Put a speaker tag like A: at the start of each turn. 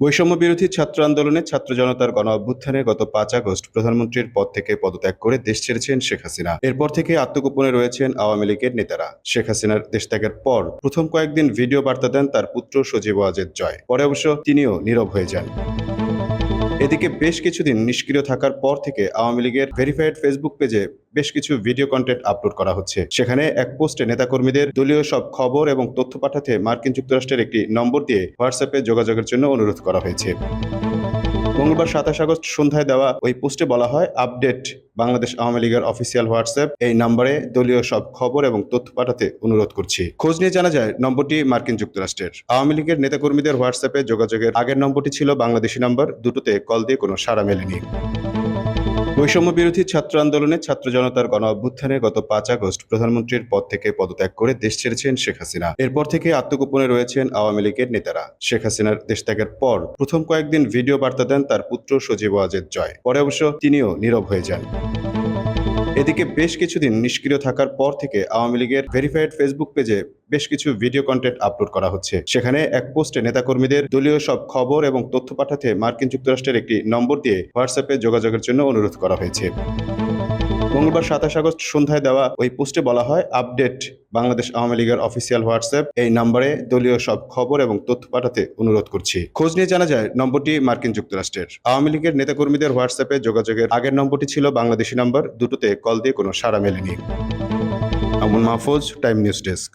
A: বৈষম্য বিরোধী ছাত্র আন্দোলনে ছাত্র জনতার গণ অভ্যুত্থানে গত ৫ আগস্ট প্রধানমন্ত্রীর পদ থেকে পদত্যাগ করে দেশ ছেড়েছেন শেখ হাসিনা। এরপর থেকে আত্মগোপনে রয়েছেন আওয়ামী লীগের নেতারা। শেখ হাসিনার দেশত্যাগের পর প্রথম কয়েকদিন ভিডিও বার্তা দেন তার পুত্র সজীব ওয়াজেদ জয়। পরে অবশ্য তিনিও নীরব হয়ে যান। এদিকে বেশ কিছুদিন নিষ্ক্রিয় থাকার পর থেকে আওয়ামী লীগের ভেরিফাইড ফেসবুক পেজে বেশ কিছু ভিডিও কন্টেন্ট আপলোড করা হচ্ছে। সেখানে এক পোস্টে নেতাকর্মীদের দলীয় সব খবর এবং তথ্য পাঠাতে মার্কিন যুক্তরাষ্ট্রের একটি নম্বর দিয়ে হোয়াটসঅ্যাপে যোগাযোগের জন্য অনুরোধ করা হয়েছে। মঙ্গলবার ২৭ আগস্ট সন্ধ্যায় দেওয়া ওই পোস্টে বলা হয়, আপডেট বাংলাদেশ আওয়ামী লীগের অফিসিয়াল হোয়াটসঅ্যাপ, এই নম্বরে দলীয় সব খবর এবং তথ্য পাঠাতে অনুরোধ করছি। খোঁজ নিয়ে জানা যায় নম্বরটি মার্কিন যুক্তরাষ্ট্রের। আওয়ামী লীগের নেতাকর্মীদের হোয়াটসঅ্যাপে যোগাযোগের আগের নম্বরটি ছিল বাংলাদেশি নম্বর, দুটোতে কল দিয়ে কোনো সাড়া মেলেনি। বৈষম্য বিরোধী ছাত্র আন্দোলনে ছাত্র জনতার গণ অভ্যুত্থানে গত ৫ আগস্ট প্রধানমন্ত্রীর পদ থেকে পদত্যাগ করে দেশ ছেড়েছেন শেখ হাসিনা। এরপর থেকে আত্মগোপনে রয়েছেন আওয়ামী লীগের নেতারা। শেখ হাসিনার দেশত্যাগের পর প্রথম কয়েকদিন ভিডিও বার্তা দেন তার পুত্র সজীব ওয়াজেদ জয়। পরে অবশ্য তিনিও নীরব হয়ে যান। এদিকে বেশ কিছুদিন নিষ্ক্রিয় থাকার পর থেকে আওয়ামী লীগের ভেরিফাইড ফেসবুক পেজে বেশ কিছু ভিডিও কন্টেন্ট আপলোড করা হচ্ছে। সেখানে এক পোস্টে নেতাকর্মীদের দলীয় সব খবর এবং তথ্য পাঠাতে মার্কিন যুক্তরাষ্ট্রের একটি নম্বর দিয়ে হোয়াটসঅ্যাপে যোগাযোগের জন্য অনুরোধ করা হয়েছে। মঙ্গলবার ২৭ আগস্ট সন্ধ্যায় দেওয়া ওই পোস্টে বলা হয়, আপডেট বাংলাদেশ আওয়ামী লীগের অফিসিয়াল হোয়াটসঅ্যাপ, এই নম্বরে দলীয় সব খবর এবং তথ্য পাঠাতে অনুরোধ করছি। খোঁজ নিয়ে জানা যায় নম্বরটি মার্কিন যুক্তরাষ্ট্রের। আওয়ামী লীগের নেতাকর্মীদের হোয়াটসঅ্যাপে যোগাযোগের আগের নম্বরটি ছিল বাংলাদেশি নম্বর, দুটোতে কল দিয়ে কোনো সাড়া মেলেনি। Amul Mahfuz, time news desk.